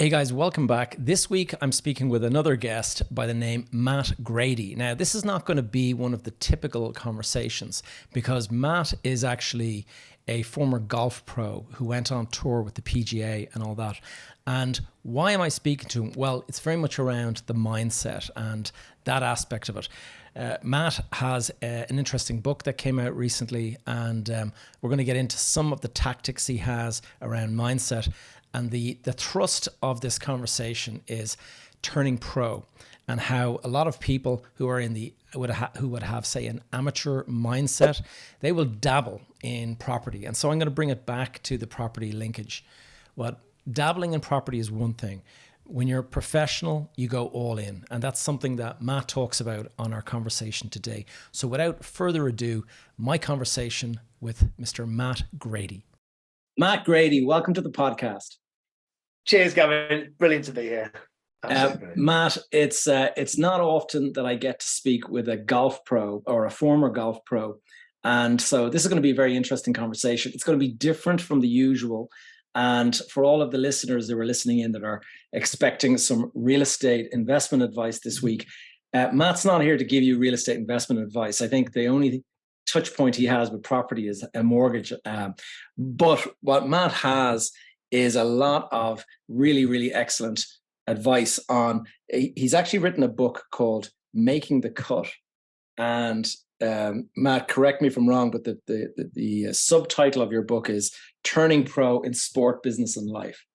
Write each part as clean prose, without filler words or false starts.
Hey guys, welcome back. This week I'm speaking with another guest by the name Matt Grady. Now, this is not going to be one of the typical conversations because Matt is actually a former golf pro who went on tour with the PGA and all that. And why am I speaking to him? Well, it's very much around the mindset and that aspect of it. Matt has an interesting book that came out recently, and we're going to get into some of the tactics he has around mindset. And the thrust of this conversation is turning pro, and how a lot of people who are in the who would have, say, an amateur mindset, they will dabble in property. And so I'm going to bring it back to the property linkage. What dabbling in property is one thing. When you're professional, you go all in. And that's something that Matt talks about on our conversation today. So without further ado, my conversation with Mr. Matt Grady. Matt Grady, welcome to the podcast. Cheers, Gavin. Brilliant to be here. Matt, it's not often that I get to speak with a golf pro or a former golf pro. And so this is going to be a very interesting conversation. It's going to be different from the usual. And for all of the listeners that were listening in that are expecting some real estate investment advice this week, Matt's not here to give you real estate investment advice. I think the only touch point he has with property is a mortgage. But what Matt has is a lot of really, really excellent advice on. He's actually written a book called Making the Cut. And Matt, correct me if I'm wrong, but the subtitle of your book is Turning Pro in Sport, Business and Life.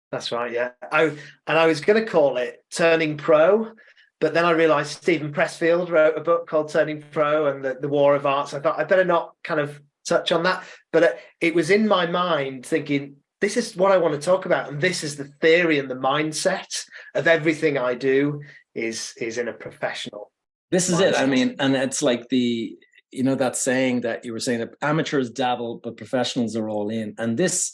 That's right, yeah. I was going to call it Turning Pro, but then I realised Stephen Pressfield wrote a book called Turning Pro and the War of Art. So I thought I better not kind of touch on that. But it was in my mind thinking, this is what I want to talk about. And this is the theory and the mindset of everything I do is in a professional. This is mindset. It. I mean, and it's like that saying that you were saying that amateurs dabble, but professionals are all in. And there's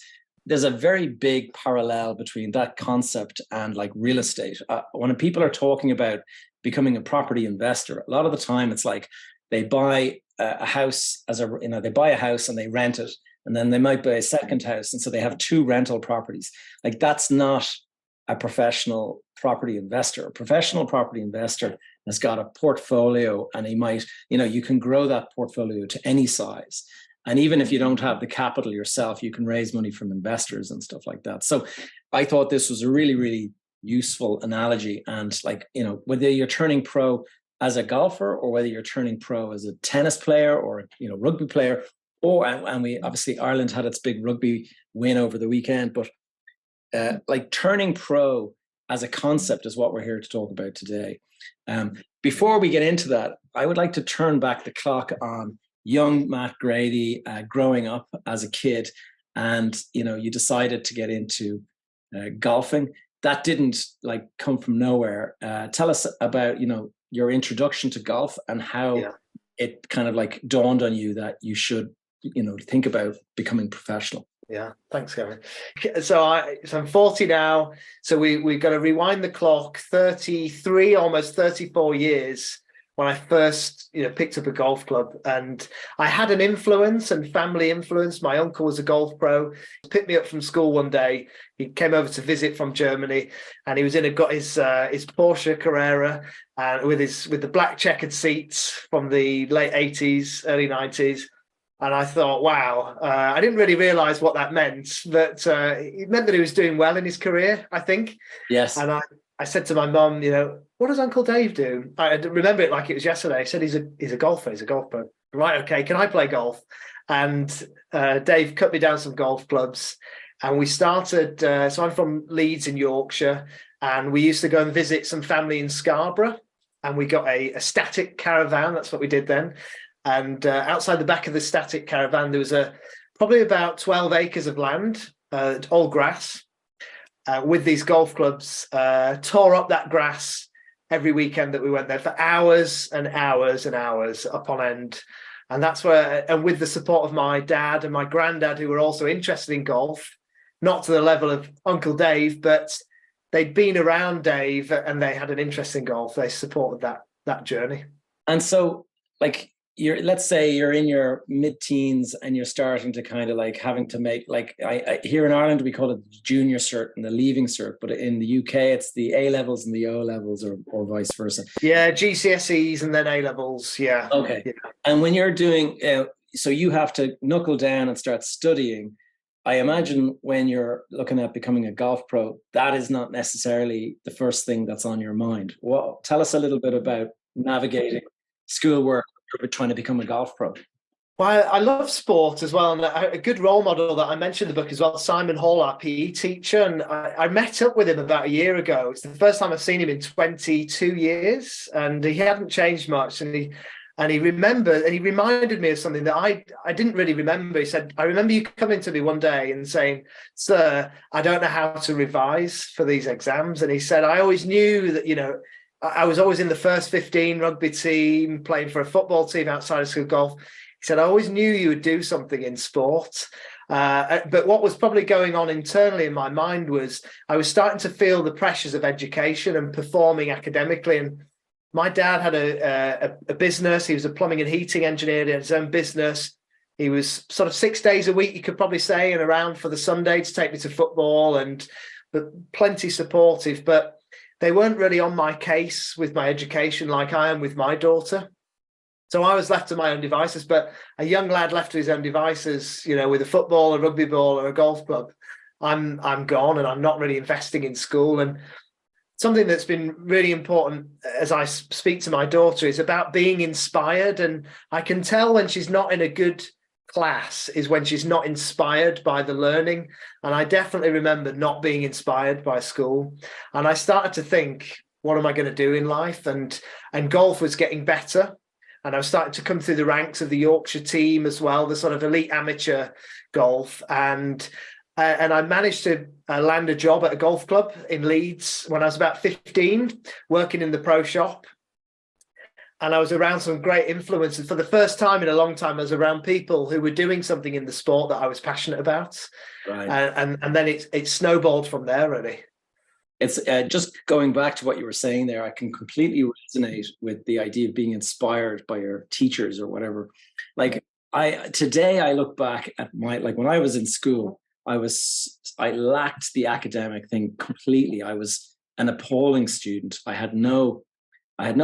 a very big parallel between that concept and like real estate. When people are talking about becoming a property investor, a lot of the time it's like they buy a house they buy a house and they rent it. And then they might buy a second house. And so they have two rental properties. Like that's not a professional property investor. A professional property investor has got a portfolio, and he might, you can grow that portfolio to any size. And even if you don't have the capital yourself, you can raise money from investors and stuff like that. So I thought this was a really, really useful analogy. And whether you're turning pro as a golfer or whether you're turning pro as a tennis player or, rugby player, and we obviously Ireland had its big rugby win over the weekend, but turning pro as a concept is what we're here to talk about today. Before we get into that, I would like to turn back the clock on young Matt Grady growing up as a kid, and you decided to get into golfing. That didn't come from nowhere. Tell us about your introduction to golf and how it kind of dawned on you that you should think about becoming professional. Yeah, thanks, Gavin. So I'm 40 now. So we've got to rewind the clock 33, almost 34 years when I first, picked up a golf club. And I had an influence and family influence. My uncle was a golf pro. He picked me up from school one day. He came over to visit from Germany, and he was got his Porsche Carrera and with the black checkered seats from the late 80s, early 90s. And I thought, wow, I didn't really realize what that meant, but it meant that he was doing well in his career, I think. Yes. And I said to my mum, what does Uncle Dave do? I remember it like it was yesterday. I said, he's a golfer, he's a golf pro. Right, okay, can I play golf? And Dave cut me down some golf clubs. And we started, so I'm from Leeds in Yorkshire, and we used to go and visit some family in Scarborough. And we got a static caravan, that's what we did then. And outside the back of the static caravan, there was probably about 12 acres of land, all grass, with these golf clubs, tore up that grass every weekend that we went there for hours and hours and hours upon end. And that's where, and with the support of my dad and my granddad, who were also interested in golf, not to the level of Uncle Dave, but they'd been around Dave and they had an interest in golf. They supported that journey. And so, let's say you're in your mid-teens and you're starting to kind of like having to make, like, I here in Ireland we call it the junior cert and the leaving cert, but in the UK it's the A levels and the O levels, or vice versa. Yeah, GCSEs and then A levels. Yeah. Okay. Yeah. And when you're doing, so you have to knuckle down and start studying. I imagine when you're looking at becoming a golf pro, that is not necessarily the first thing that's on your mind. Well, tell us a little bit about navigating schoolwork for trying to become a golf pro. Well, I love sport as well, and a good role model that I mentioned in the book as well, Simon Hall, our PE teacher, and I met up with him about a year ago. It's the first time I've seen him in 22 years, and he hadn't changed much. And he remembered, and he reminded me of something that I didn't really remember. He said, "I remember you coming to me one day and saying, 'Sir, I don't know how to revise for these exams.'" And he said, "I always knew that, you know, I was always in the first 15 rugby team, playing for a football team outside of school golf." He said, "I always knew you would do something in sport." But what was probably going on internally in my mind was I was starting to feel the pressures of education and performing academically. And my dad had a business. He was a plumbing and heating engineer. He had his own business. He was sort of 6 days a week, you could probably say, and around for the Sunday to take me to football, but plenty supportive. But they weren't really on my case with my education like I am with my daughter. So I was left to my own devices, but a young lad left to his own devices, you know, with a football, a rugby ball, or a golf club, I'm gone, and I'm not really investing in school. And something that's been really important as I speak to my daughter is about being inspired. And I can tell when she's not in a good class is when she's not inspired by the learning. And I definitely remember not being inspired by school. And I started to think, what am I going to do in life? And golf was getting better. And I was starting to come through the ranks of the Yorkshire team as well, the sort of elite amateur golf. And I managed to land a job at a golf club in Leeds when I was about 15, working in the pro shop. And I was around some great influences. For the first time in a long time, I was around people who were doing something in the sport that I was passionate about. Right. And then it snowballed from there, really. It's just going back to what you were saying there, I can completely resonate with the idea of being inspired by your teachers or whatever. Like today I look back at when I was in school, I lacked the academic thing completely. I was an appalling student. I had no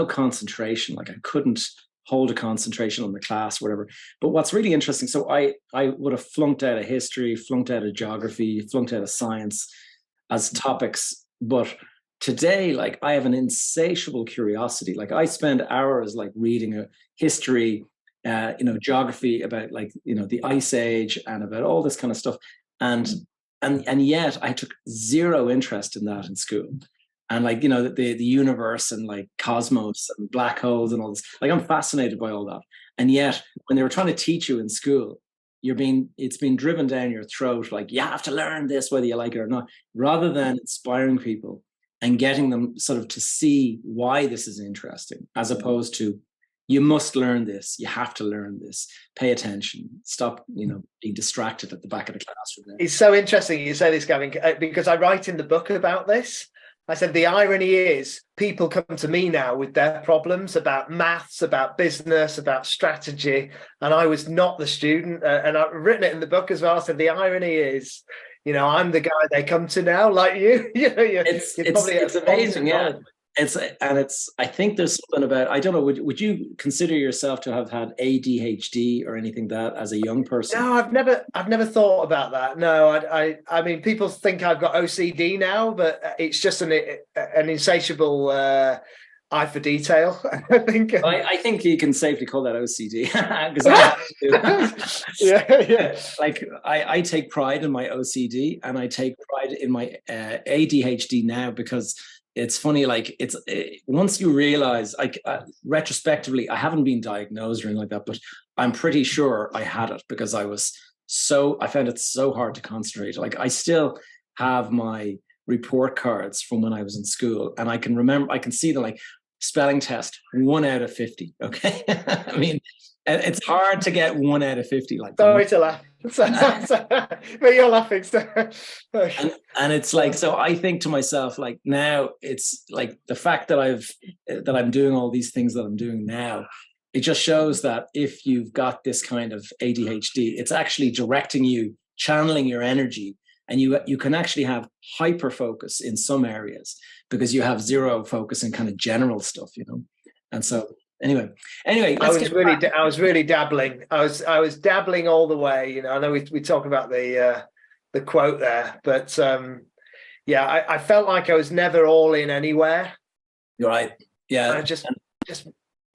concentration. Like I couldn't hold a concentration on the class, whatever. But what's really interesting, so I would have flunked out of history, flunked out of geography, flunked out of science as topics. But today, like I have an insatiable curiosity. Like I spend hours like reading a history, geography about the Ice Age and about all this kind of stuff. And yet I took zero interest in that in school. And the universe and like cosmos and black holes and all this, like I'm fascinated by all that. And yet when they were trying to teach you in school, it's been driven down your throat, like you have to learn this whether you like it or not, rather than inspiring people and getting them sort of to see why this is interesting, as opposed to you must learn this, you have to learn this, pay attention, stop being distracted at the back of the classroom. It's so interesting you say this, Gavin, because I write in the book about this. I said the irony is people come to me now with their problems about maths, about business, about strategy, and I was not the student. And I've written it in the book as well. I said the irony is, I'm the guy they come to now, like you. It's amazing, yeah. I think there's something about, I don't know, would you consider yourself to have had ADHD or anything that as a young person? No, I've never thought about that. No, I mean, people think I've got OCD now, but it's just an insatiable eye for detail. I think you can safely call that OCD because I have to. Yeah. Like I take pride in my OCD and I take pride in my ADHD now, because it's funny, like once you realize, retrospectively, I haven't been diagnosed or anything like that, but I'm pretty sure I had it because I found it so hard to concentrate. Like I still have my report cards from when I was in school, and I can see the like spelling test 1 out of 50. Okay. I mean, it's hard to get 1 out of 50. Like, sorry to laugh. But you're laughing. And it's like, so I think to myself, like now it's like the fact that I'm doing all these things that I'm doing now it just shows that if you've got this kind of ADHD, it's actually directing you, channeling your energy, and you can actually have hyper focus in some areas because you have zero focus in kind of general stuff, you know. And so anyway, I was really dabbling. I was dabbling all the way. You know, I know we talk about the quote there, but yeah, I felt like I was never all in anywhere. You're right. Yeah, I just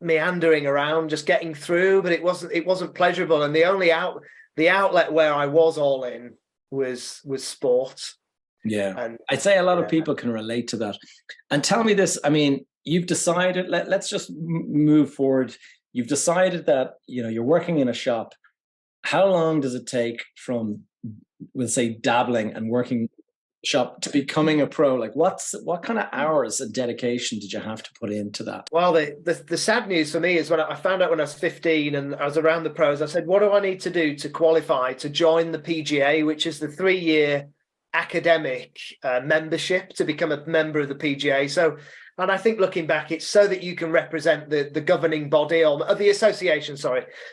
meandering around, just getting through, but it wasn't pleasurable. And the outlet where I was all in was sport. Yeah, and I'd say a lot of people can relate to that. And tell me this, I mean, you've decided, let's just move forward. You've decided that, you know, you're working in a shop. How long does it take from, we'll say, dabbling and working shop to becoming a pro? Like what kind of hours and dedication did you have to put into that? Well, the sad news for me is when I found out when I was 15 and I was around the pros, I said, what do I need to do to qualify to join the PGA, which is the 3-year academic membership to become a member of the PGA. So, and I think looking back, it's so that you can represent the governing body or the association,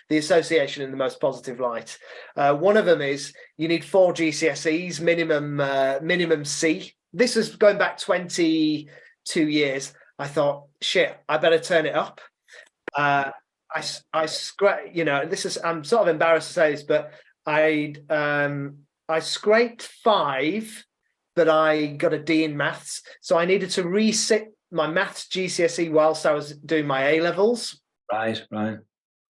the association in the most positive light. One of them is you need 4 GCSEs, minimum C. This is going back 22 years. I thought, shit, I better turn it up. You know, I'm sort of embarrassed to say this, but I scraped 5, but I got a D in maths. So I needed to resit my maths GCSE whilst I was doing my A-levels. Right.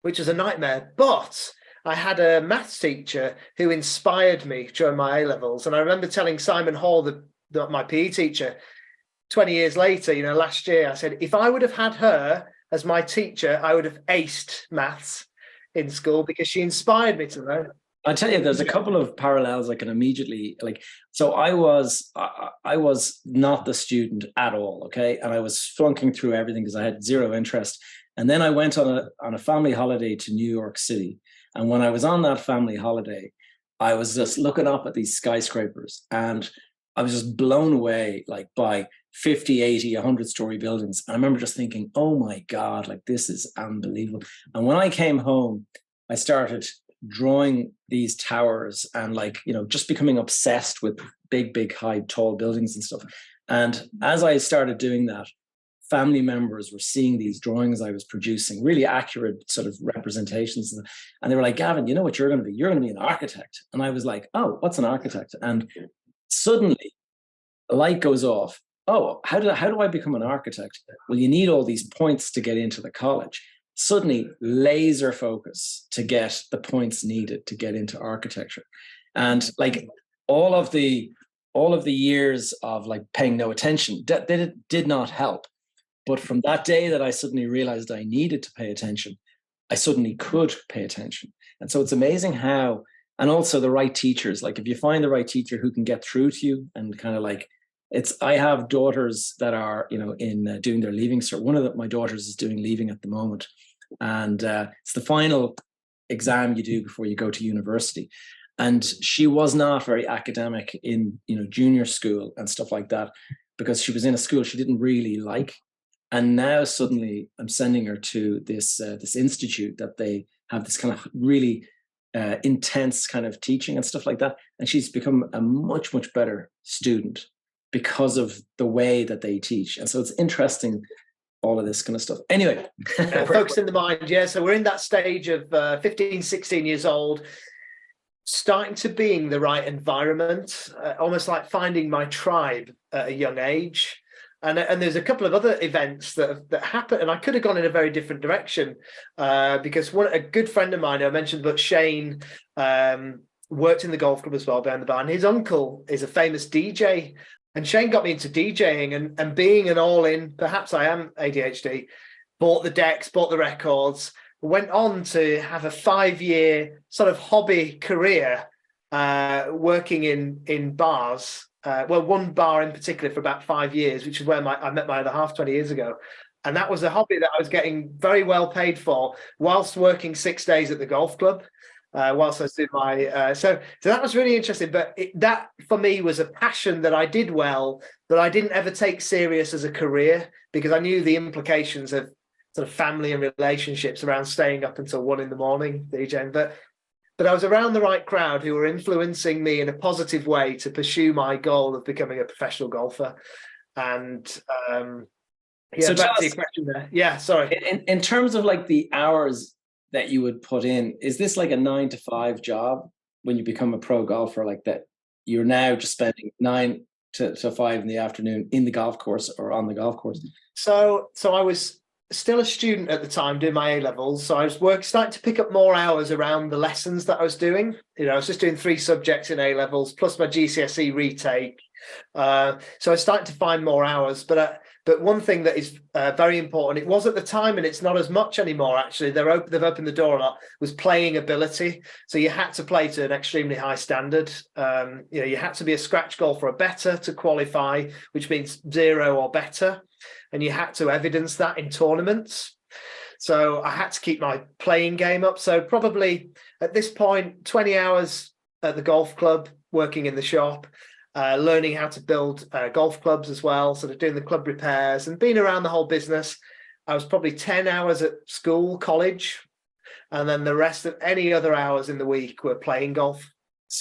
Which was a nightmare. But I had a maths teacher who inspired me during my A-levels. And I remember telling Simon Hall, my PE teacher, 20 years later, you know, last year, I said, if I would have had her as my teacher, I would have aced maths in school because she inspired me to learn. I tell you, there's a couple of parallels I can immediately So I was not the student at all, okay, and I was flunking through everything because I had zero interest. And then I went on a family holiday to New York City, and when I was on that family holiday, I was just looking up at these skyscrapers, and I was just blown away, like by 50, 80, 100-story buildings. And I remember just thinking, oh my God, like this is unbelievable. And when I came home, I started drawing these towers and, like, you know, just becoming obsessed with big, high, tall buildings and stuff. And as I started doing that, family members were seeing these drawings I was producing, really accurate sort of representations. And they were like, Gavin, you know what you're going to be? You're going to be an architect. And I was like, oh, what's an architect? And suddenly the light goes off. Oh, how do I become an architect? Well, you need all these points to get into the college. Suddenly laser focus to get the points needed to get into architecture. And like all of the years of like paying no attention, that did not help. But from that day that I suddenly realized I needed to pay attention, I suddenly could pay attention. And so it's amazing how, and also the right teachers, like if you find the right teacher who can get through to you and kind of like, I have daughters that are, you know, in doing their leaving cert. One of my daughters is doing leaving at the moment. And it's the final exam you do before you go to university. And she was not very academic in, you know, junior school and stuff like that, because she was in a school she didn't really like. And now suddenly I'm sending her to this institute that they have this kind of really intense kind of teaching and stuff like that. And she's become a much better student because of the way that they teach. And so it's interesting, all of this kind of stuff. Anyway. Focusing the mind, yeah. So we're in that stage of 15, 16 years old, starting to be in the right environment, almost like finding my tribe at a young age. And there's a couple of other events that happened, and I could have gone in a very different direction because a good friend of mine, I mentioned, but Shane, worked in the golf club as well behind the bar, and his uncle is a famous DJ. And Shane got me into DJing and being an all-in, perhaps I am ADHD, bought the decks, bought the records, went on to have a 5-year sort of hobby career working in bars. One bar in particular for about 5 years, which is where I met my other half 20 years ago. And that was a hobby that I was getting very well paid for whilst working 6 days at the golf club. Whilst I was doing my so that was really interesting, but that for me was a passion that I did well, that I didn't ever take serious as a career, because I knew the implications of sort of family and relationships around staying up until 1 a.m, DJing. But I was around the right crowd who were influencing me in a positive way to pursue my goal of becoming a professional golfer. And yeah, So tell back to us, your question there. Yeah, sorry. in terms of like the hours that you would put in, is this like a 9 to 5 job when you become a pro golfer, like that you're now just spending 9 to 5 in the afternoon in the golf course or on the golf course? So I was still a student at the time doing my A-levels. So I was starting to pick up more hours around the lessons that I was doing. You know, I was just doing 3 subjects in A-levels plus my GCSE retake. So I was starting to find more hours. But one thing that is very important, it was at the time and it's not as much anymore, actually, they've opened the door a lot, was playing ability. So you had to play to an extremely high standard. You know, you had to be a scratch golfer or better to qualify, which means 0 or better. And you had to evidence that in tournaments. So I had to keep my playing game up. So probably at this point, 20 hours at the golf club, working in the shop, learning how to build golf clubs as well, sort of doing the club repairs and being around the whole business. I was probably 10 hours at school, college, and then the rest of any other hours in the week were playing golf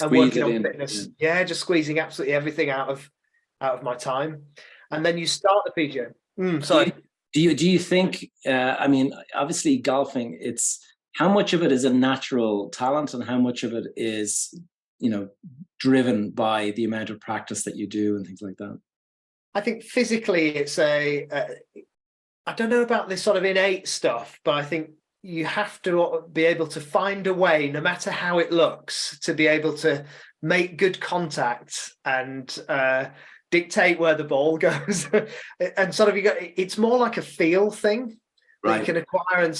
and working on fitness. Yeah, just squeezing absolutely everything out of my time. And then you start the PGA. Sorry. Do you think, I mean, obviously golfing, it's how much of it is a natural talent and how much of it is, you know, driven by the amount of practice that you do and things like that? I think physically it's I don't know about this sort of innate stuff, but I think you have to be able to find a way, no matter how it looks, to be able to make good contact and dictate where the ball goes. And sort of it's more like a feel thing that you can acquire. And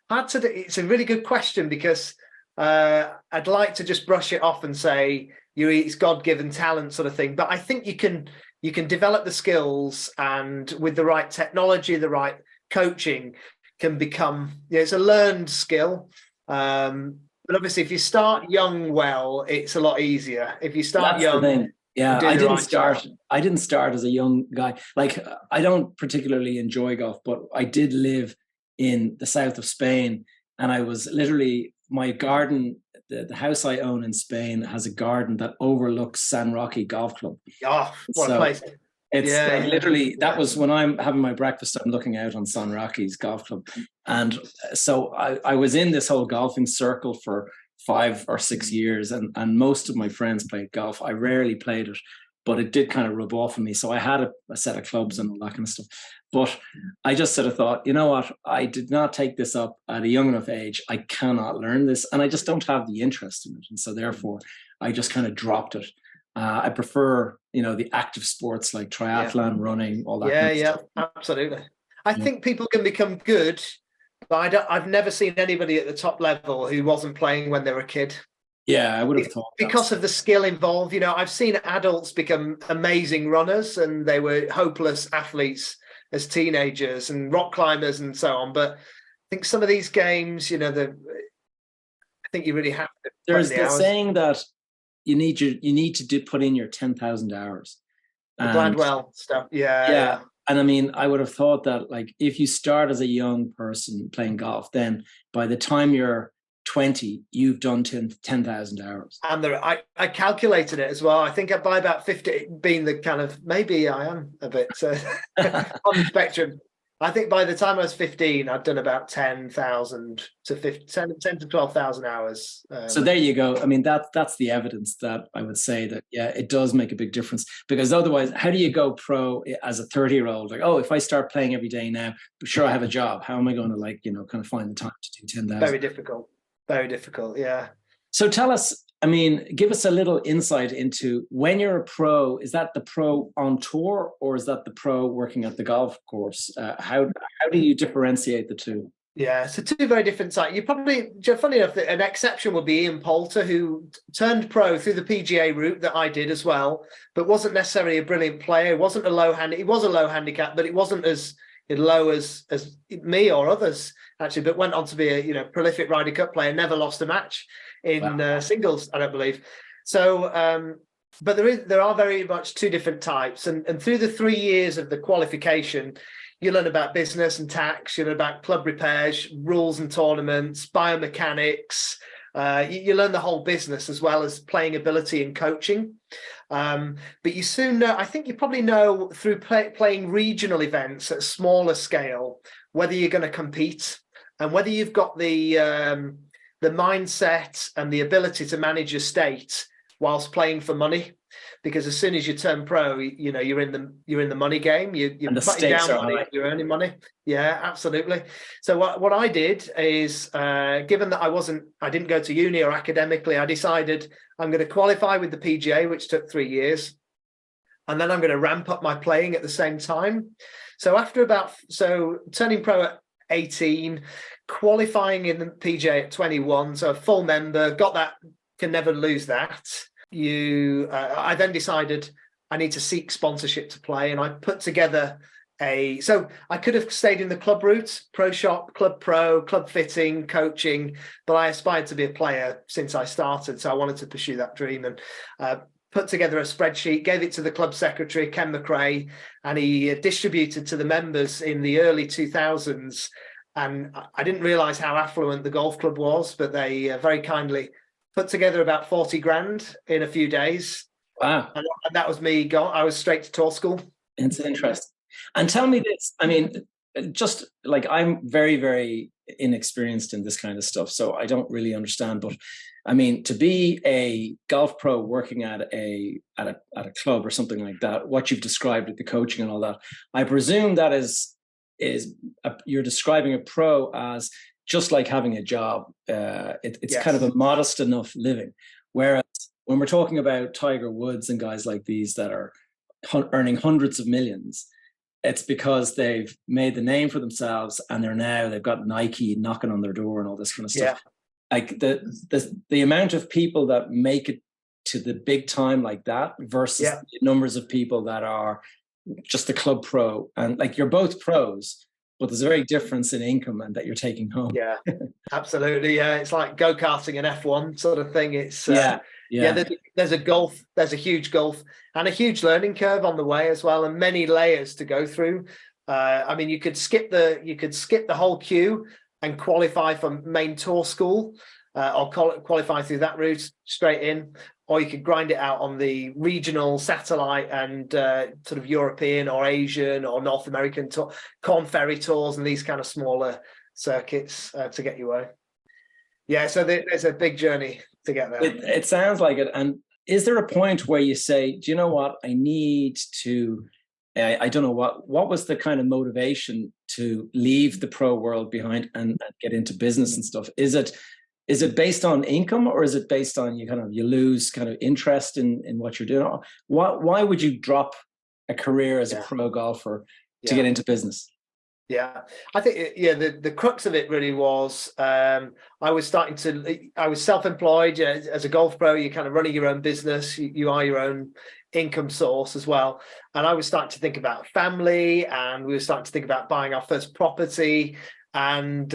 it's a really good question because I'd like to just brush it off and say it's God-given talent sort of thing, but I think you can develop the skills, and with the right technology, the right coaching, can become, it's a learned skill. But obviously if you start young, well, it's a lot easier. If you start young, yeah, I didn't start as a young guy. Like, I don't particularly enjoy golf, but I did live in the south of Spain, and I was literally, my garden, the house I own in Spain has a garden that overlooks San Roque Golf Club. Oh, what a place. It's literally, that was when I'm having my breakfast, I'm looking out on San Roque's Golf Club. And so I was in this whole golfing circle for 5 or 6 years, and most of my friends played golf. I rarely played it, but it did kind of rub off on me. So I had a set of clubs and all that kind of stuff. But I just sort of thought, you know what? I did not take this up at a young enough age. I cannot learn this, and I just don't have the interest in it. And so therefore, I just kind of dropped it. I prefer, the active sports like triathlon, running, all that. kind of stuff. Absolutely. I think people can become good, but I've never seen anybody at the top level who wasn't playing when they were a kid. Yeah, I would have thought because of the skill involved. I've seen adults become amazing runners, and they were hopeless athletes as teenagers and rock climbers and so on. But I think some of these games, I think you really have to. There's the saying that you need to put in your 10,000 hours. The Gladwell stuff. Yeah. And I mean, I would have thought that, like, if you start as a young person playing golf, then by the time you're 20, you've done 10,000 hours. And I calculated it as well. I think by about 50, being the kind of, maybe I am a bit on the spectrum. I think by the time I was 15, I'd done about 10,000 to 10 to 12,000 hours. So there you go. I mean, that's the evidence that I would say that, yeah, it does make a big difference, because otherwise, how do you go pro as a 30-year-old? Like, oh, if I start playing every day now, sure, I have a job. How am I going to kind of find the time to do 10,000? Very difficult. Very difficult. Yeah. So tell us, give us a little insight into, when you're a pro, is that the pro on tour or is that the pro working at the golf course? How do you differentiate the two? Yeah, so two very different sides. You probably, funny enough, an exception would be Ian Poulter, who turned pro through the PGA route that I did as well, but wasn't necessarily a brilliant player. He was a low handicap, but it wasn't as low as me or others, actually, but went on to be a prolific Ryder Cup player, never lost a match in singles, I don't believe. So, but there are very much two different types, and through the 3 years of the qualification, You learn about business and tax, you learn about club repairs, rules and tournaments, biomechanics. You learn the whole business as well as playing ability and coaching. But you soon know, I think you probably know through playing regional events at a smaller scale, whether you're going to compete and whether you've got the mindset and the ability to manage your state whilst playing for money. Because as soon as you turn pro, you know, you're in the money game. You're putting down money, high. You're earning money. Yeah, absolutely. So what I did is, given that I didn't go to uni or academically, I decided I'm going to qualify with the PGA, which took 3 years, and then I'm going to ramp up my playing at the same time. So turning pro at 18, qualifying in the PGA at 21, so a full member, got that, can never lose that. I then decided I need to seek sponsorship to play, and I put together so I could have stayed in the club route, pro shop, club pro, club fitting, coaching, but I aspired to be a player since I started, so I wanted to pursue that dream, and put together a spreadsheet, gave it to the club secretary, Ken McRae, and he distributed to the members in the early 2000s, and I didn't realise how affluent the golf club was, but they very kindly put together about 40 grand in a few days. Wow. And that was me gone. I was straight to tour school. It's interesting. And tell me this, I mean, just like, I'm very, very inexperienced in this kind of stuff, so I don't really understand. But I mean, to be a golf pro working at a club or something like that, what you've described with the coaching and all that, I presume that you're describing a pro as just like having a job. It's yes. Kind of a modest enough living. Whereas when we're talking about Tiger Woods and guys like these that are earning hundreds of millions, it's because they've made the name for themselves, and they've got Nike knocking on their door and all this kind of stuff. Yeah. Like the amount of people that make it to the big time like that versus the numbers of people that are just the club pro, and like, you're both pros, but there's a very difference in income and that you're taking home. Yeah, absolutely. Yeah, it's like go-karting and F1 sort of thing. It's there's a huge golf and a huge learning curve on the way as well, and many layers to go through. I mean, you could skip the whole queue and qualify for main tour school, or qualify through that route straight in, or you could grind it out on the regional, satellite, and sort of European or Asian or North American Corn Ferry tours and these kind of smaller circuits to get you away. Yeah, so there's a big journey to get there. It sounds like it. And is there a point where you say, do you know what, I need to, I don't know, what was the kind of motivation to leave the pro world behind and get into business and stuff? Is it based on income, or is it based on you lose kind of interest in what you're doing? Why would you drop a career as a pro golfer to get into business? Yeah, I think the crux of it really was I was self-employed as a golf pro. You're kind of running your own business. You are your own income source as well. And I was starting to think about family, and we were starting to think about buying our first property. And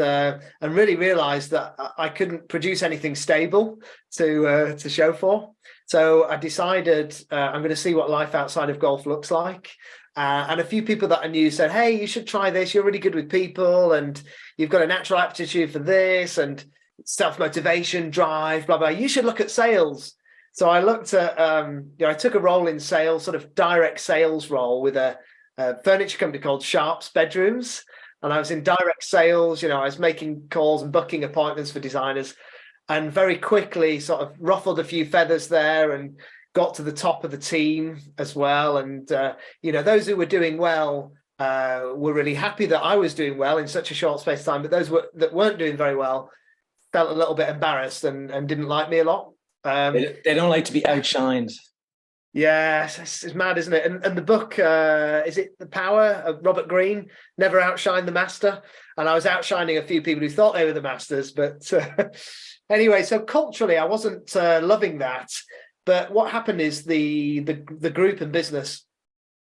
really realised that I couldn't produce anything stable to show for. So I decided I'm going to see what life outside of golf looks like. And a few people that I knew said, "Hey, you should try this. You're really good with people, and you've got a natural aptitude for this, and self-motivation, drive, blah blah. You should look at sales." So I looked at, I took a role in sales, sort of direct sales role with a furniture company called Sharp's Bedrooms. And I was in direct sales, I was making calls and booking appointments for designers, and very quickly sort of ruffled a few feathers there and got to the top of the team as well. And, those who were doing well were really happy that I was doing well in such a short space of time. But those that weren't doing very well felt a little bit embarrassed and didn't like me a lot. They don't like to be outshined. Yeah, it's mad, isn't it? And the book, is it The Power of Robert Greene? Never outshine the master. And I was outshining a few people who thought they were the masters. But anyway, so culturally, I wasn't loving that. But what happened is the group and business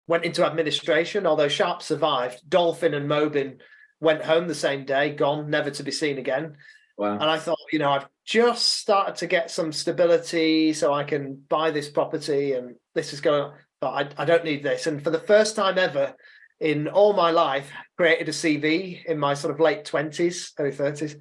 went into administration. Although Sharp survived, Dolphin and Mobin went home the same day, gone, never to be seen again. Wow. And I thought, I've just started to get some stability so I can buy this property, and this is going, but I don't need this. And for the first time ever, in all my life, created a CV in my sort of late 20s, early 30s,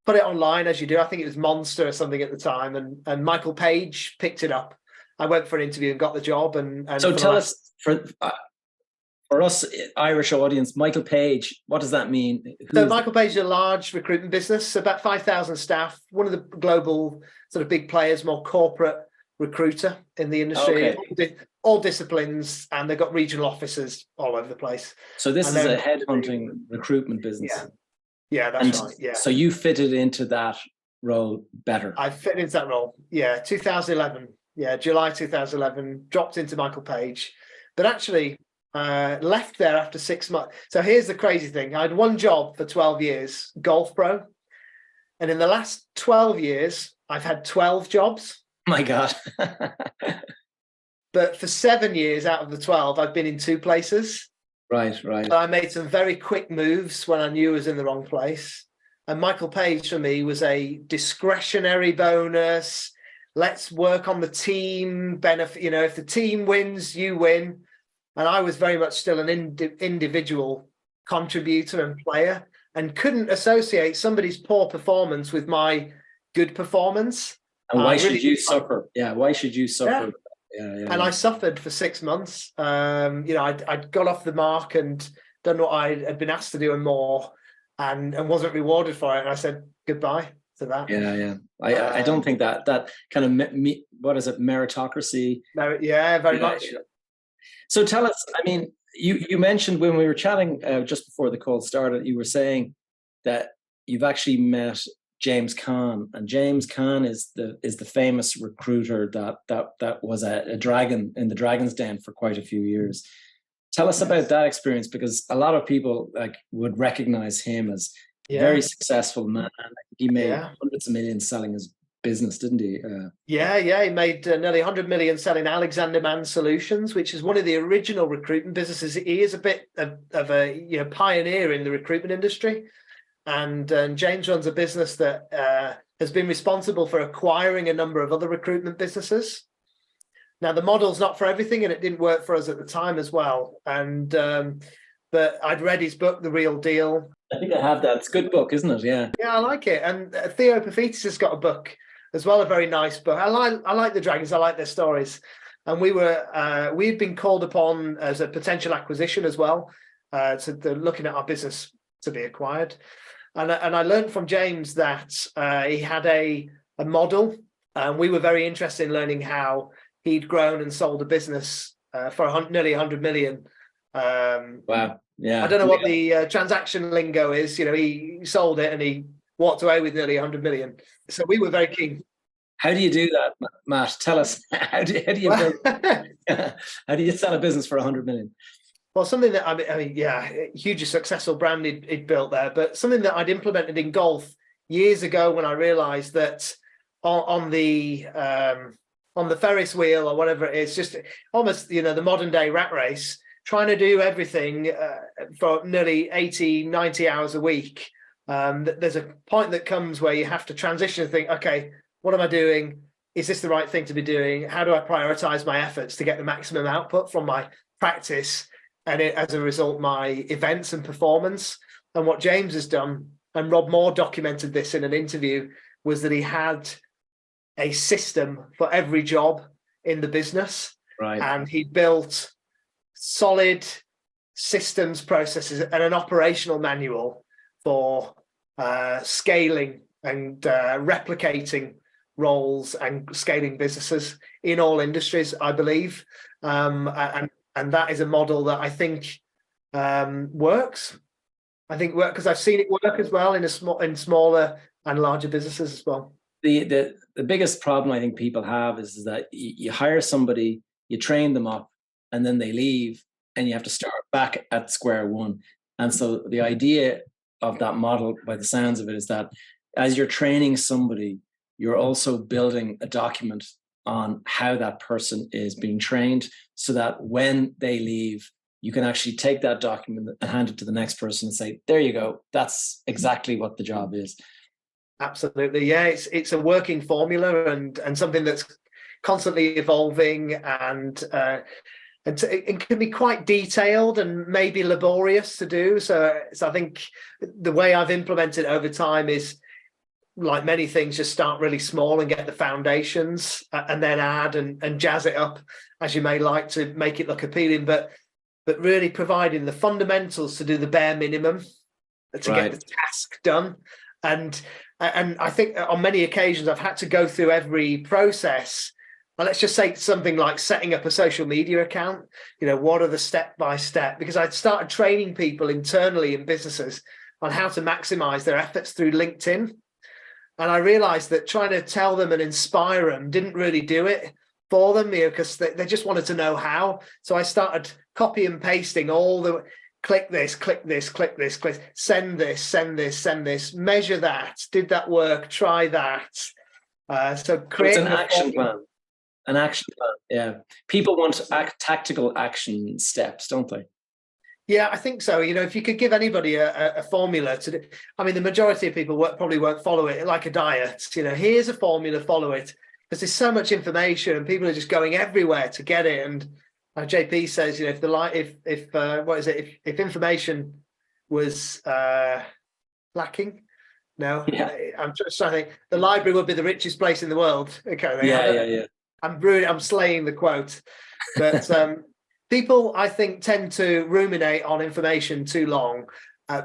put it online as you do. I think it was Monster or something at the time. And Michael Page picked it up. I went for an interview and got the job. And so tell us, for us Irish audience, Michael Page, what does that mean? So Michael Page is a large recruitment business, about 5,000 staff, one of the global sort of big players, more corporate recruiter in the industry, all disciplines, and they've got regional offices all over the place. So this is a headhunting recruitment business. Yeah, that's right. Yeah. So you fitted into that role better. I fit into that role. Yeah, 2011. Yeah, July 2011, dropped into Michael Page, but actually left there after 6 months. So here's the crazy thing. I had one job for 12 years, golf pro. And in the last 12 years, I've had 12 jobs. My God. But for 7 years out of the 12, I've been in 2 places. Right. So I made some very quick moves when I knew I was in the wrong place. And Michael Page for me was a discretionary bonus. Let's work on the team benefit. You know, if the team wins, you win. And I was very much still an individual contributor and player, and couldn't associate somebody's poor performance with my good performance. And why should you suffer? Yeah, why should you suffer? Yeah. And I suffered for 6 months. I'd got off the mark and done what I had been asked to do and more, and wasn't rewarded for it. And I said goodbye to that. Yeah. I don't think that kind of what is it, meritocracy? Very much. So tell us. I mean, you mentioned when we were chatting just before the call started, you were saying that you've actually met James Caan, and James Caan is the famous recruiter that was a dragon in the Dragon's Den for quite a few years. Tell us about that experience, because a lot of people would recognize him as a very successful man. He made hundreds of millions selling his business, didn't he? He made nearly 100 million selling Alexander Mann Solutions, which is one of the original recruitment businesses. He is a bit of a pioneer in the recruitment industry. And James runs a business that has been responsible for acquiring a number of other recruitment businesses. Now, the model's not for everything, and it didn't work for us at the time as well. And but I'd read his book, The Real Deal. I think I have that. It's a good book, isn't it? Yeah. Yeah, I like it. And Theo Paphitis has got a book as well, a very nice book. I like the Dragons. I like their stories. And we'd been called upon as a potential acquisition as well. So they're looking at our business to be acquired. And I learned from James that he had a model, and we were very interested in learning how he'd grown and sold a business for nearly 100 million. Wow. Yeah. I don't know what the transaction lingo is. You know, he sold it and he walked away with nearly 100 million. So we were very keen. How do you do that, Matt? Tell us. How do you sell a business for 100 million? Well, something that hugely successful brand he'd built there, but something that I'd implemented in golf years ago when I realised that on the Ferris wheel or whatever it is, just almost the modern day rat race, trying to do everything for nearly 80, 90 hours a week. There's a point that comes where you have to transition and think, okay, what am I doing? Is this the right thing to be doing? How do I prioritise my efforts to get the maximum output from my practice? And as a result, my events and performance. And what James has done, and Rob Moore documented this in an interview, was that he had a system for every job in the business. Right. And he built solid systems, processes, and an operational manual for scaling and replicating roles and scaling businesses in all industries, I believe. And that is a model that I think works. I think because I've seen it work as well in smaller and larger businesses as well. The biggest problem I think people have is that you hire somebody, you train them up, and then they leave, and you have to start back at square one. And so the idea of that model, by the sounds of it, is that as you're training somebody, you're also building a document on how that person is being trained, so that when they leave, you can actually take that document and hand it to the next person and say, there you go, that's exactly what the job is. Absolutely. Yeah, it's a working formula and something that's constantly evolving. And And it can be quite detailed and maybe laborious to do. So I think the way I've implemented it over time is, like many things, just start really small and get the foundations, and then add and jazz it up as you may like to make it look appealing. But really providing the fundamentals to do the bare minimum to get the task done. And I think on many occasions I've had to go through every process. Well, let's just say something like setting up a social media account. What are the step by step? Because I'd started training people internally in businesses on how to maximize their efforts through LinkedIn. And I realized that trying to tell them and inspire them didn't really do it for them, because they just wanted to know how. So I started copy and pasting all the click this, click this, click this, click, send this, send this, send this, measure that, did that work, try that. So create an action plan. An action plan, yeah. People want tactical action steps, don't they? Yeah, I think so. If you could give anybody a formula to do, I mean, the majority of people probably won't follow it like a diet. Here's a formula, follow it. Because there's so much information and people are just going everywhere to get it. And JP says, if information was lacking, no, yeah. I'm just trying to think, the library would be the richest place in the world. Okay, yeah. I'm slaying the quote, but people, I think, tend to ruminate on information too long,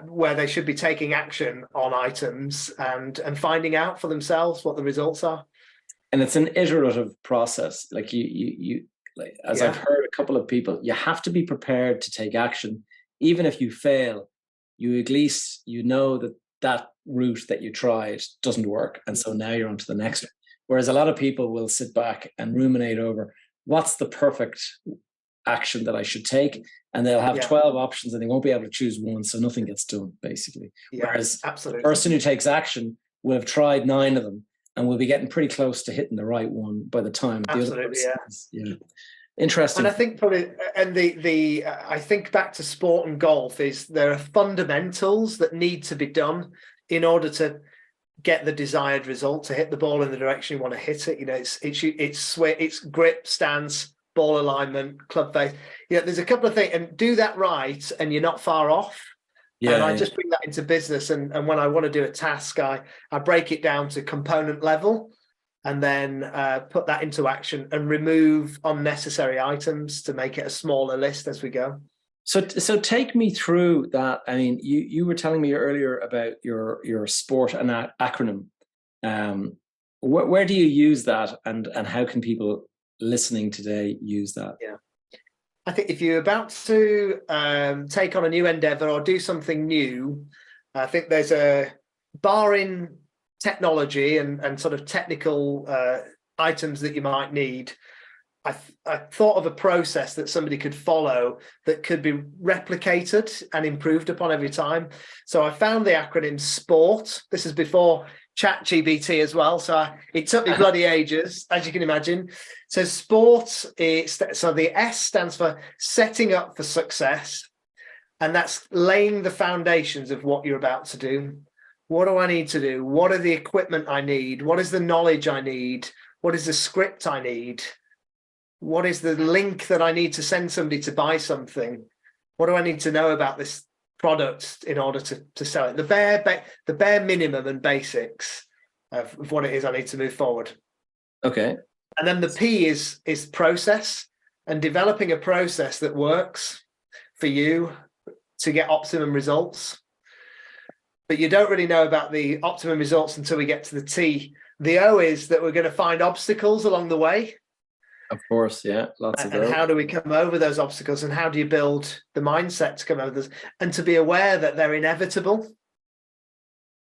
where they should be taking action on items and finding out for themselves what the results are. And it's an iterative process. Like as I've heard a couple of people, you have to be prepared to take action. Even if you fail, you at least know that route that you tried doesn't work, and so now you're on to the next one. Whereas a lot of people will sit back and ruminate over what's the perfect action that I should take, and they'll have 12 options and they won't be able to choose one, so nothing gets done, basically. Whereas absolutely, the person who takes action will have tried 9 of them and will be getting pretty close to hitting the right one by the time the other person is. Yeah. Interesting. And I think probably, and I think back to sport and golf, is there are fundamentals that need to be done in order to get the desired result, to hit the ball in the direction you want to hit it. It's grip, stance, ball alignment, club face. There's a couple of things, and do that right, and you're not far off. And I just bring that into business. And when I want to do a task, I break it down to component level, and then put that into action and remove unnecessary items to make it a smaller list as we go. So take me through that. I mean, you were telling me earlier about your S.P.O.R.T and acronym. Where do you use that, and how can people listening today use that? Yeah, I think if you're about to take on a new endeavor or do something new, I think there's barring technology and sort of technical items that you might need, I thought of a process that somebody could follow that could be replicated and improved upon every time. So I found the acronym S.P.O.R.T. This is before ChatGPT as well, so it took me bloody ages, as you can imagine. So S.P.O.R.T, so the S stands for setting up for success, and that's laying the foundations of what you're about to do. What do I need to do? What are the equipment I need? What is the knowledge I need? What is the script I need? What is the link that I need to send somebody to buy something? What do I need to know about this product in order to sell it? The bare minimum and basics of what it is I need to move forward. Okay. And then the P is process, and developing a process that works for you to get optimum results. But you don't really know about the optimum results until we get to the T. The O is that we're going to find obstacles along the way. Of course, yeah, lots of those. And how do we come over those obstacles, and how do you build the mindset to come over those, and to be aware that they're inevitable?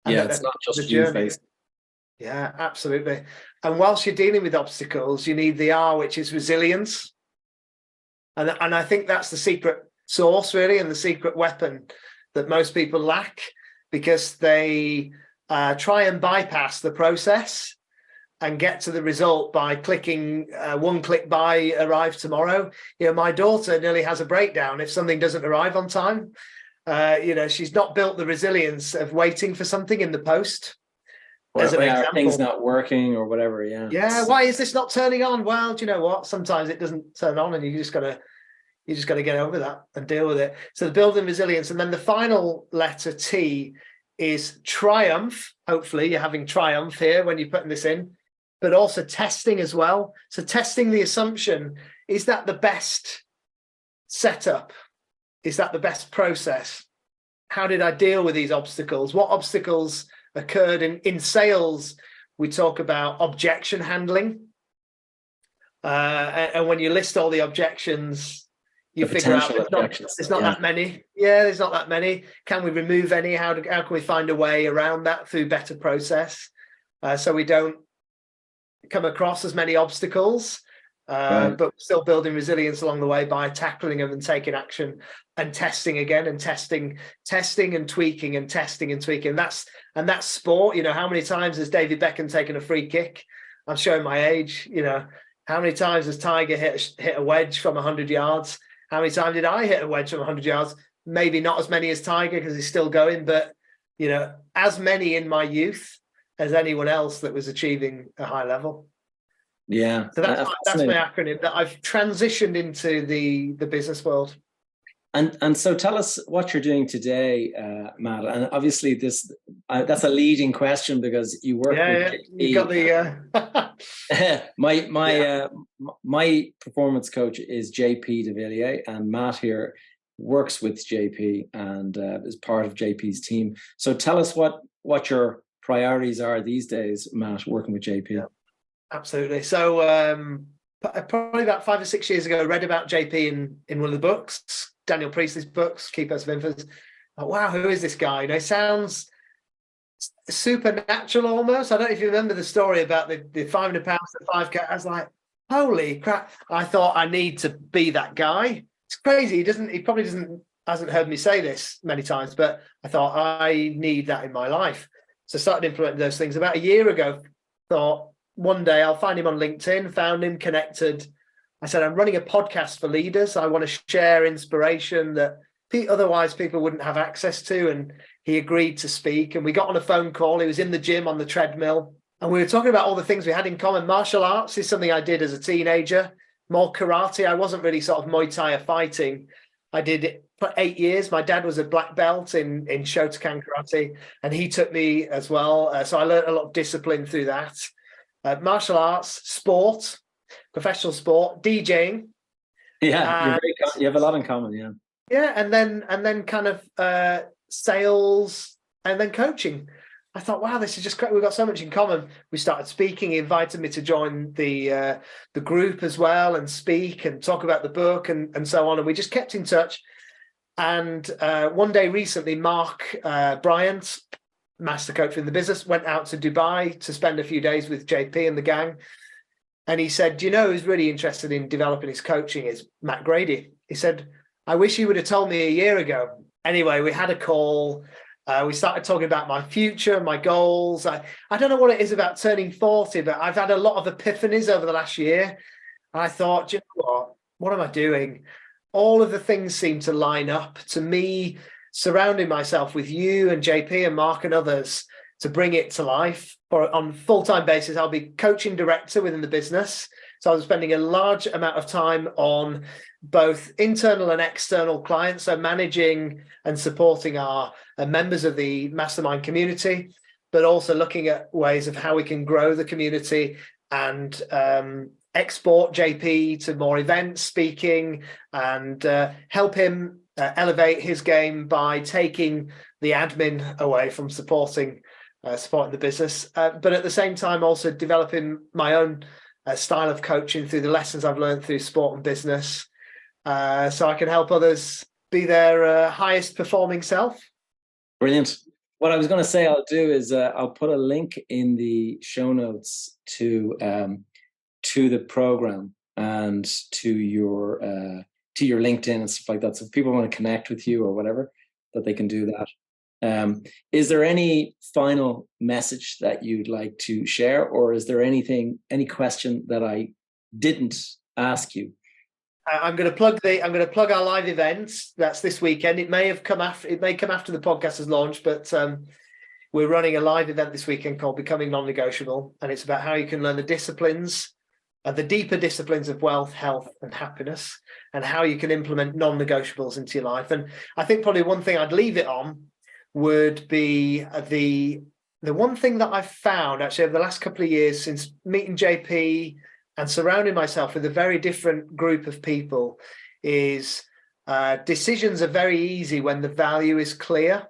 Yeah, it's not just you facing. Yeah, absolutely. And whilst you're dealing with obstacles, you need the R, which is resilience. And I think that's the secret sauce, really, and the secret weapon that most people lack, because they try and bypass the process and get to the result by clicking one click buy, arrive tomorrow. My daughter nearly has a breakdown if something doesn't arrive on time. She's not built the resilience of waiting for something in the post. As an example, things not working or whatever. Yeah. Yeah. Why is this not turning on? Well, do you know what? Sometimes it doesn't turn on, and you just got to You just got to get over that and deal with it. So the building resilience. And then the final letter, T, is triumph. Hopefully you're having triumph here when you're putting this in, but also testing as well. So testing the assumption, is that the best setup? Is that the best process? How did I deal with these obstacles? What obstacles occurred in sales? We talk about objection handling. And when you list all the objections, you figure out there's not that many. Yeah, there's not that many. Can we remove any? How can we find a way around that through better process, so we don't come across as many obstacles, but still building resilience along the way by tackling them and taking action and testing again and testing and tweaking and testing and tweaking. That's sport. You know, how many times has David Beckham taken a free kick? I'm showing my age. You know, how many times has Tiger hit a wedge from 100 yards? How many times did I hit a wedge from 100 yards? Maybe not as many as Tiger because he's still going, but, you know, as many in my youth as anyone else that was achieving a high level. Yeah. So that's my acronym that I've transitioned into the business world. And so tell us what you're doing today, Matt. And obviously this that's a leading question because you work with JP. You got the my performance coach is JP de Villiers, and Matt here works with JP and is part of JP's team. So tell us what your priorities are these days, Matt, working with JP. Yeah, absolutely. So probably about 5 or 6 years ago, I read about JP in one of the books, Daniel Priestley's books, Keepers of Infants. Oh, wow, who is this guy? You know, he sounds supernatural almost. I don't know if you remember the story about the 500 pounds to 5K. I was like, holy crap. I thought I need to be that guy. It's crazy. He probably hasn't heard me say this many times, but I thought I need that in my life. So I started implementing those things about a year ago. Thought one day I'll find him on LinkedIn, found him, connected. I said, I'm running a podcast for leaders. I want to share inspiration that otherwise people wouldn't have access to. And he agreed to speak. And we got on a phone call. He was in the gym on the treadmill. And we were talking about all the things we had in common. Martial arts is something I did as a teenager. More karate. I wasn't really sort of Muay Thai or fighting. I did it for 8 years. My dad was a black belt in Shotokan karate. And he took me as well. So I learned a lot of discipline through that. Martial arts, sport, professional sport, DJing. Yeah, you have a lot in common. Yeah. Yeah, and then kind of sales and then coaching. I thought, wow, this is just great. We've got so much in common. We started speaking. He invited me to join the group as well and speak and talk about the book and so on. And we just kept in touch. And one day recently, Mark Bryant, master coach in the business, went out to Dubai to spend a few days with JP and the gang. And he said, do you know who's really interested in developing his coaching is Matt Grady. He said, I wish you would have told me a year ago. Anyway, we had a call. We started talking about my future, my goals. I don't know what it is about turning 40, but I've had a lot of epiphanies over the last year. And I thought, you know what am I doing? All of the things seem to line up to me, surrounding myself with you and JP and Mark and others to bring it to life. Or on a full-time basis, I'll be coaching director within the business. So I'm spending a large amount of time on both internal and external clients, so managing and supporting our members of the mastermind community, but also looking at ways of how we can grow the community and export JP to more events, speaking, and help him elevate his game by taking the admin away from supporting the business, but at the same time also developing my own style of coaching through the lessons I've learned through sport and business, so I can help others be their highest performing self. Brilliant. What I was going to say I'll do is I'll put a link in the show notes to the program and to your LinkedIn and stuff like that. So if people want to connect with you or whatever, that they can do that. Is there any final message that you'd like to share, or is there any question that I didn't ask you? I'm going to plug our live event. That's this weekend. It may come after the podcast is launched, but we're running a live event this weekend called Becoming Non-Negotiable, and it's about how you can learn the disciplines the deeper disciplines of wealth, health, and happiness, and how you can implement non-negotiables into your life. And I think probably one thing I'd leave it on would be the one thing that I've found actually over the last couple of years since meeting JP and surrounding myself with a very different group of people is decisions are very easy when the value is clear.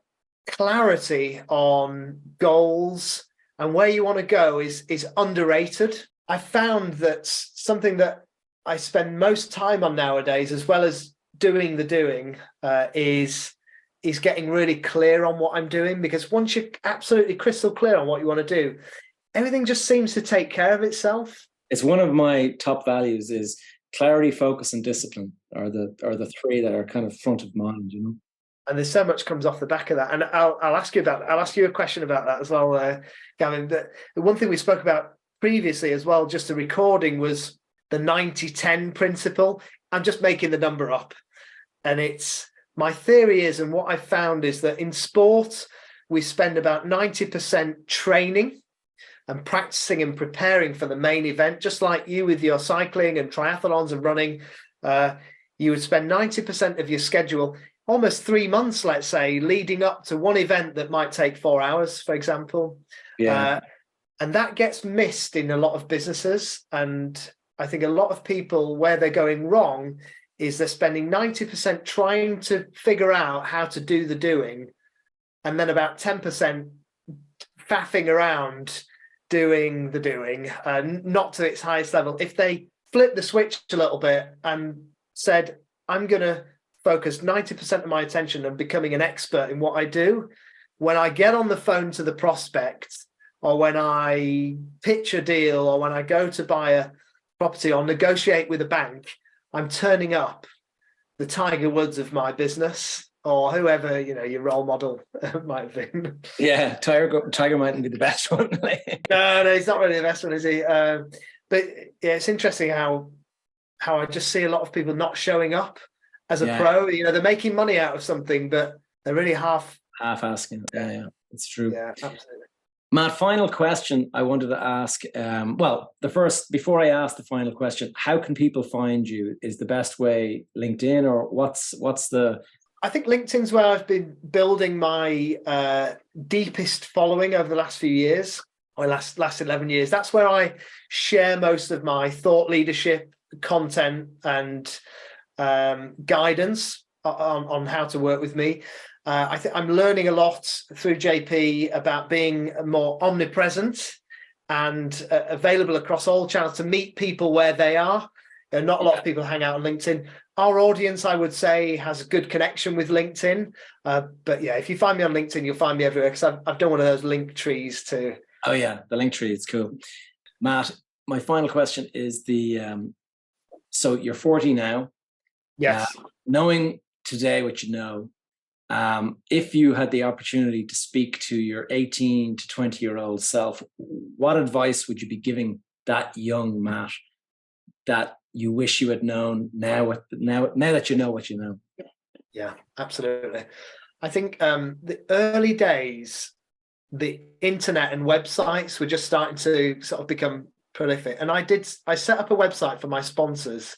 Clarity on goals and where you want to go is underrated. I found that something that I spend most time on nowadays, as well as doing the doing, is getting really clear on what I'm doing, because once you're absolutely crystal clear on what you want to do, everything just seems to take care of itself. It's one of my top values is clarity, focus, and discipline are the three that are kind of front of mind, you know. And there's so much comes off the back of that. And I'll ask you a question about that as well, Gavin. The one thing we spoke about previously as well, just the recording, was the 90-10 principle. I'm just making the number up. And it's my theory is, and what I've found is that in sport, we spend about 90% training and practicing and preparing for the main event, just like you with your cycling and triathlons and running. You would spend 90% of your schedule, almost 3 months, let's say, leading up to one event that might take 4 hours, for example. Yeah. And that gets missed in a lot of businesses. And I think a lot of people, where they're going wrong is they're spending 90% trying to figure out how to do the doing, and then about 10% faffing around doing the doing, not to its highest level. If they flip the switch a little bit and said, I'm going to focus 90% of my attention on becoming an expert in what I do, when I get on the phone to the prospect, or when I pitch a deal, or when I go to buy a property or negotiate with a bank, I'm turning up the Tiger Woods of my business, or whoever, you know, your role model might have been. Yeah, Tiger mightn't be the best one. No, he's not really the best one, is he? But yeah, it's interesting how I just see a lot of people not showing up as a pro. You know, they're making money out of something, but they're really half asking. Yeah, it's true. Yeah, absolutely. Matt, final question I wanted to ask. Before I ask the final question, how can people find you? Is the best way LinkedIn, or what's the? I think LinkedIn's where I've been building my deepest following over the last few years, or last 11 years. That's where I share most of my thought leadership content and guidance on how to work with me. I think I'm learning a lot through JP about being more omnipresent and available across all channels to meet people where they are. Not a lot of people hang out on LinkedIn. Our audience, I would say, has a good connection with LinkedIn. But yeah, if you find me on LinkedIn, you'll find me everywhere, because I've done one of those link trees too. Oh yeah, the link tree, it's cool. Matt, my final question is so you're 40 now. Yes. Knowing today what you know, if you had the opportunity to speak to your 18 to 20-year-old self, what advice would you be giving that young Matt that you wish you had known now that you know what you know? Yeah, absolutely. I think the early days, the internet and websites were just starting to sort of become prolific. And I set up a website for my sponsors.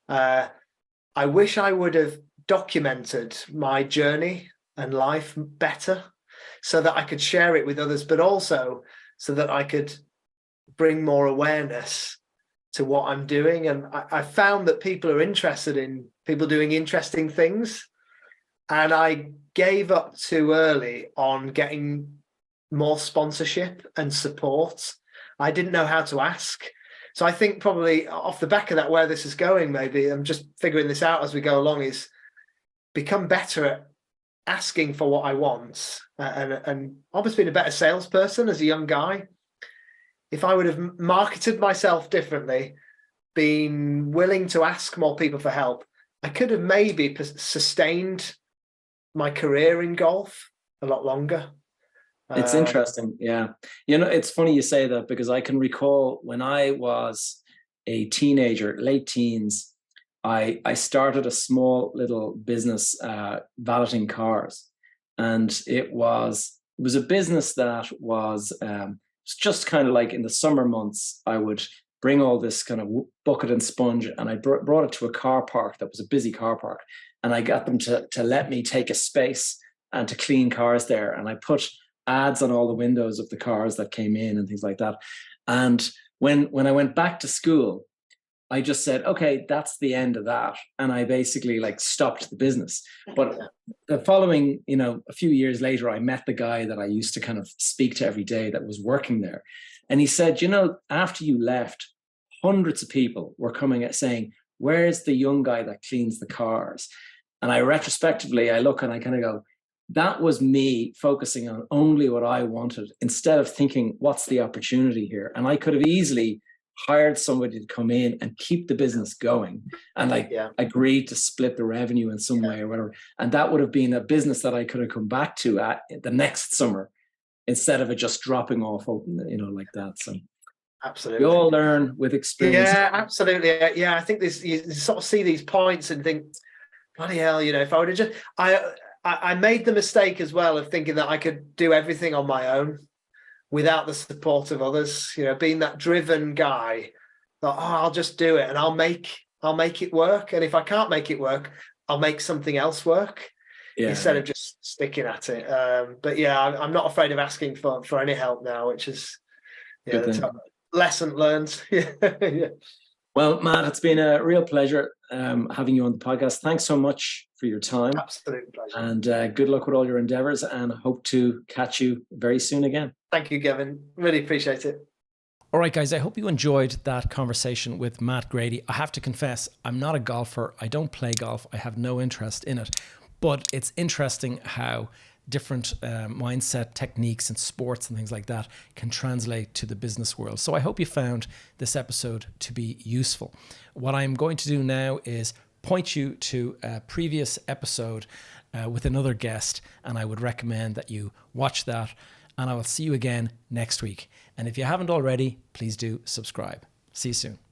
I wish I would have documented my journey and life better, so that I could share it with others, but also so that I could bring more awareness to what I'm doing. And I found that people are interested in people doing interesting things. And I gave up too early on getting more sponsorship and support. I didn't know how to ask. So I think probably off the back of that, where this is going, maybe I'm just figuring this out as we go along, is become better at asking for what I want, and almost been a better salesperson as a young guy. If I would have marketed myself differently, been willing to ask more people for help, I could have maybe sustained my career in golf a lot longer. It's interesting. Yeah. You know, it's funny you say that, because I can recall when I was a teenager, late teens, I started a small little business valeting cars. And it was a business that was just kind of like, in the summer months, I would bring all this kind of bucket and sponge, and I brought it to a car park that was a busy car park, and I got them to let me take a space and to clean cars there, and I put ads on all the windows of the cars that came in and things like that. And when I went back to school, I just said, okay, that's the end of that. And I basically like stopped the business. But the following, a few years later, I met the guy that I used to kind of speak to every day that was working there. And he said, after you left, hundreds of people were coming at saying, where's the young guy that cleans the cars? And I retrospectively, I look and I kind of go, that was me focusing on only what I wanted instead of thinking, what's the opportunity here? And I could have easily hired somebody to come in and keep the business going, and agreed to split the revenue in some way or whatever. And that would have been a business that I could have come back to at the next summer instead of it just dropping off, like that. So absolutely, we all learn with experience. Yeah, absolutely. Yeah, I think this, you sort of see these points and think, bloody hell, if I would have just, I made the mistake as well of thinking that I could do everything on my own without the support of others, being that driven guy that, I'll just do it and I'll make it work. And if I can't make it work, I'll make something else work instead of just sticking at it. But yeah, I'm not afraid of asking for any help now, which is the lesson learned. Yeah. Well, Matt, it's been a real pleasure having you on the podcast. Thanks so much for your time. Absolute pleasure. And good luck with all your endeavors, and hope to catch you very soon again. Thank you, Gavin. Really appreciate it. All right, guys, I hope you enjoyed that conversation with Matt Grady. I have to confess, I'm not a golfer. I don't play golf. I have no interest in it. But it's interesting how different mindset techniques and sports and things like that can translate to the business world. So I hope you found this episode to be useful. What I'm going to do now is point you to a previous episode with another guest, and I would recommend that you watch that, and I will see you again next week. And if you haven't already, please do subscribe. See you soon.